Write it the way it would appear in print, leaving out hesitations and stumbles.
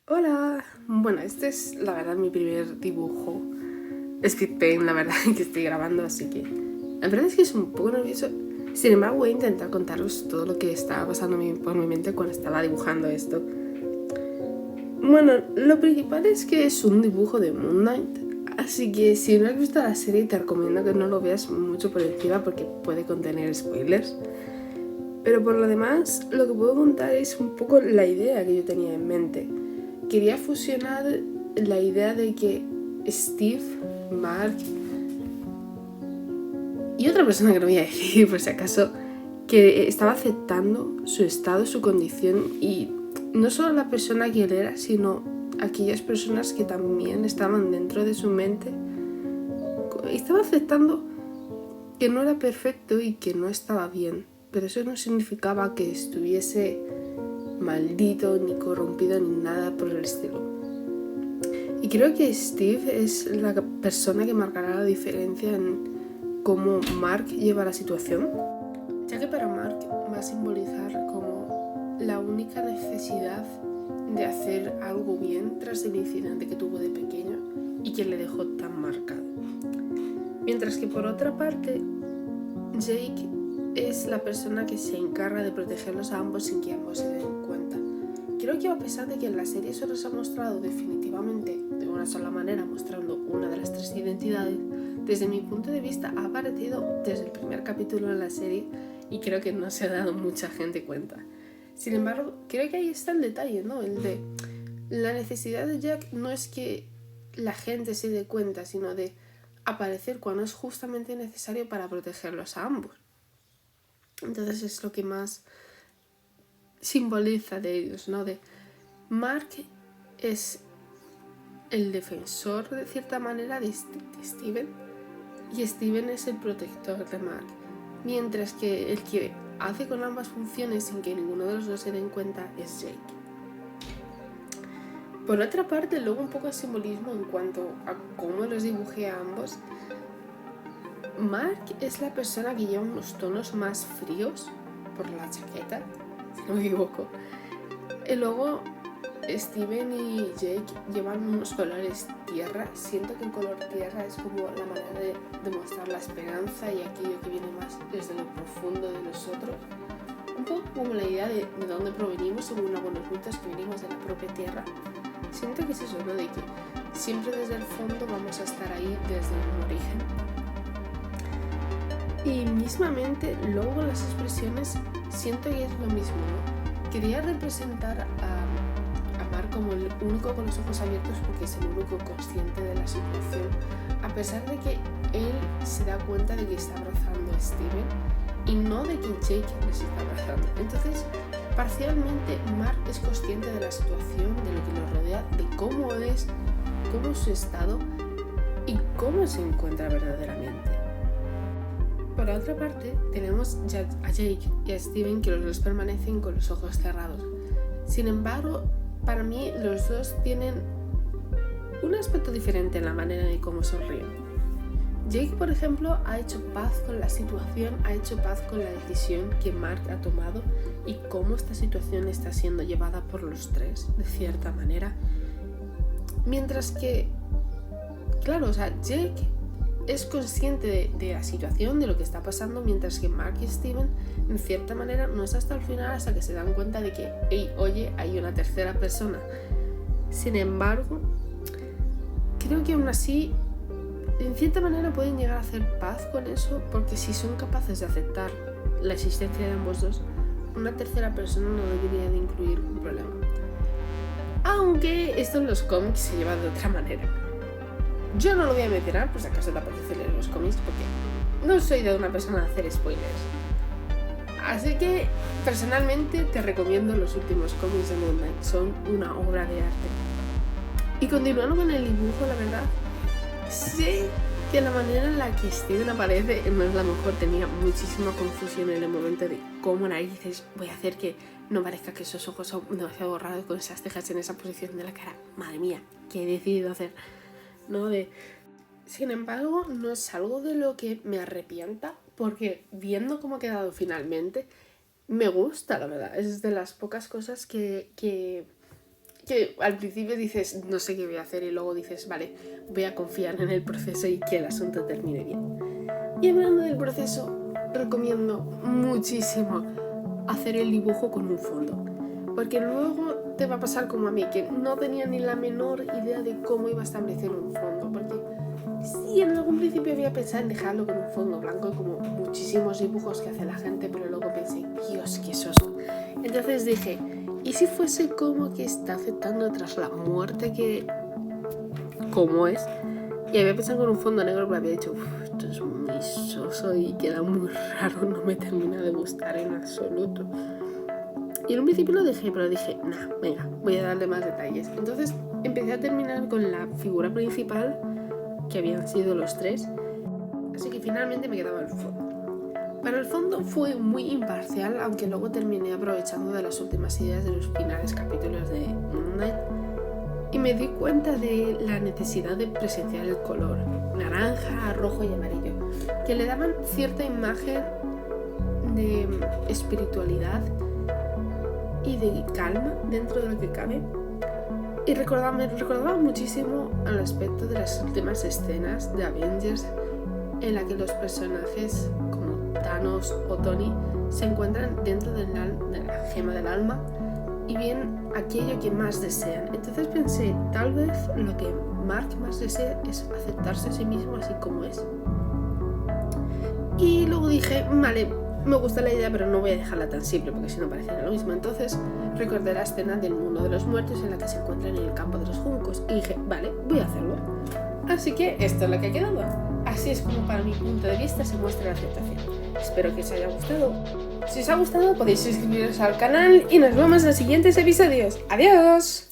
Hola, bueno, este es la verdad mi primer dibujo speed paint, la verdad, que estoy grabando, así que la verdad es que es un poco nervioso. Sin embargo, voy a intentar contaros todo lo que estaba pasando por mi mente cuando estaba dibujando esto. Bueno, lo principal es que es un dibujo de Moon Knight, así que si no has visto la serie te recomiendo que no lo veas mucho por encima porque puede contener spoilers. Pero por lo demás, lo que puedo contar es un poco la idea que yo tenía en mente. Quería fusionar la idea de que Steve, Mark y otra persona que no voy a decir por si acaso, que estaba aceptando su estado, su condición, y no solo la persona que él era, sino aquellas personas que también estaban dentro de su mente. Estaba aceptando que no era perfecto y que no estaba bien, pero eso no significaba que estuviese maldito, ni corrompido, ni nada por el estilo. Y creo que Steve es la persona que marcará la diferencia en cómo Mark lleva la situación, ya que para Mark va a simbolizar como la única necesidad de hacer algo bien tras el incidente que tuvo de pequeño y que le dejó tan marcado. Mientras que por otra parte, Jake es la persona que se encarga de protegerlos a ambos sin que ambos se den cuenta. Creo que a pesar de que en la serie solo se ha mostrado definitivamente de una sola manera, mostrando una de las tres identidades, desde mi punto de vista ha aparecido desde el primer capítulo de la serie y creo que no se ha dado mucha gente cuenta. Sin embargo, creo que ahí está el detalle, ¿no? El de la necesidad de Jack no es que la gente se dé cuenta, sino de aparecer cuando es justamente necesario para protegerlos a ambos. Entonces es lo que más simboliza de ellos, ¿no? De Mark es el defensor de cierta manera de Steven y Steven es el protector de Mark, mientras que el que hace con ambas funciones sin que ninguno de los dos se den cuenta es Jake. Por otra parte, luego un poco de simbolismo en cuanto a cómo los dibujé a ambos. Mark es la persona que lleva unos tonos más fríos por la chaqueta, si no me equivoco. Y luego Steven y Jake llevan unos colores tierra. Siento que el color tierra es como la manera de demostrar la esperanza y aquello que viene más desde lo profundo de nosotros. Un poco como la idea de dónde provenimos, según algunos mitos que venimos de la propia tierra. Siento que es eso, ¿no? De que siempre desde el fondo vamos a estar ahí desde un origen. Y mismamente, luego con las expresiones, siento que es lo mismo, ¿no? Quería representar a Mark como el único con los ojos abiertos porque es el único consciente de la situación, a pesar de que él se da cuenta de que está abrazando a Steven y no de que Jake les está abrazando. Entonces, parcialmente, Mark es consciente de la situación, de lo que lo rodea, de cómo es su estado y cómo se encuentra verdaderamente. Por otra parte, tenemos a Jake y a Steven que los dos permanecen con los ojos cerrados. Sin embargo, para mí los dos tienen un aspecto diferente en la manera de cómo sonríen. Jake, por ejemplo, ha hecho paz con la situación, ha hecho paz con la decisión que Mark ha tomado y cómo esta situación está siendo llevada por los tres, de cierta manera. Mientras que, claro, o sea, Jake es consciente de la situación, de lo que está pasando, mientras que Mark y Steven, en cierta manera, no es hasta el final hasta que se dan cuenta de que, hey, oye, hay una tercera persona. Sin embargo, creo que aún así, en cierta manera pueden llegar a hacer paz con eso, porque si son capaces de aceptar la existencia de ambos dos, una tercera persona no debería de incluir un problema. Aunque esto en los cómics se lleva de otra manera. Yo no lo voy a mencionar, por si acaso te apetece leer los cómics, porque no soy de una persona de hacer spoilers. Así que, personalmente, te recomiendo los últimos cómics de Moon Knight. Son una obra de arte. Y continuando con el dibujo, la verdad, sé que la manera en la que Steven aparece no es la mejor. Tenía muchísima confusión en el momento de cómo narices voy a hacer que no parezca que esos ojos son demasiado borrados con esas cejas en esa posición de la cara. Madre mía, ¿qué he decidido hacer? ¿No? Sin embargo, no es algo de lo que me arrepienta, porque viendo cómo ha quedado finalmente, me gusta, la verdad. Es de las pocas cosas que que al principio dices, no sé qué voy a hacer, y luego dices, vale, voy a confiar en el proceso y que el asunto termine bien. Y hablando del proceso, recomiendo muchísimo hacer el dibujo con un fondo, porque luego te va a pasar como a mí, que no tenía ni la menor idea de cómo iba a establecer un fondo, porque sí, en algún principio había pensado en dejarlo con un fondo blanco, como muchísimos dibujos que hace la gente, pero luego pensé, Dios, qué soso. Entonces dije, ¿y si fuese como que está aceptando tras la muerte que... ¿Cómo es? Y había pensado con un fondo negro, pero había dicho, esto es muy soso y queda muy raro, no me termina de gustar en absoluto. Y en un principio lo dejé, pero dije, nah, venga, voy a darle más detalles. Entonces empecé a terminar con la figura principal, que habían sido los 3, así que finalmente me quedaba el fondo. Para el fondo fue muy imparcial, aunque luego terminé aprovechando de las últimas ideas de los finales capítulos de Moon Knight y me di cuenta de la necesidad de presenciar el color naranja, rojo y amarillo, que le daban cierta imagen de espiritualidad y de calma dentro de lo que cabe. Y me recordaba muchísimo al aspecto de las últimas escenas de Avengers, en la que los personajes como Thanos o Tony se encuentran dentro de la gema del alma y ven aquello que más desean. Entonces pensé, tal vez lo que Mark más desea es aceptarse a sí mismo así como es. Y luego dije, vale, me gusta la idea, pero no voy a dejarla tan simple porque si no pareciera lo mismo. Entonces recordé la escena del mundo de los muertos en la que se encuentran en el campo de los juncos y dije, vale, voy a hacerlo. Así que esto es lo que ha quedado. Así es como para mi punto de vista se muestra la aceptación. Espero que os haya gustado. Si os ha gustado podéis suscribiros al canal y nos vemos en los siguientes episodios. ¡Adiós!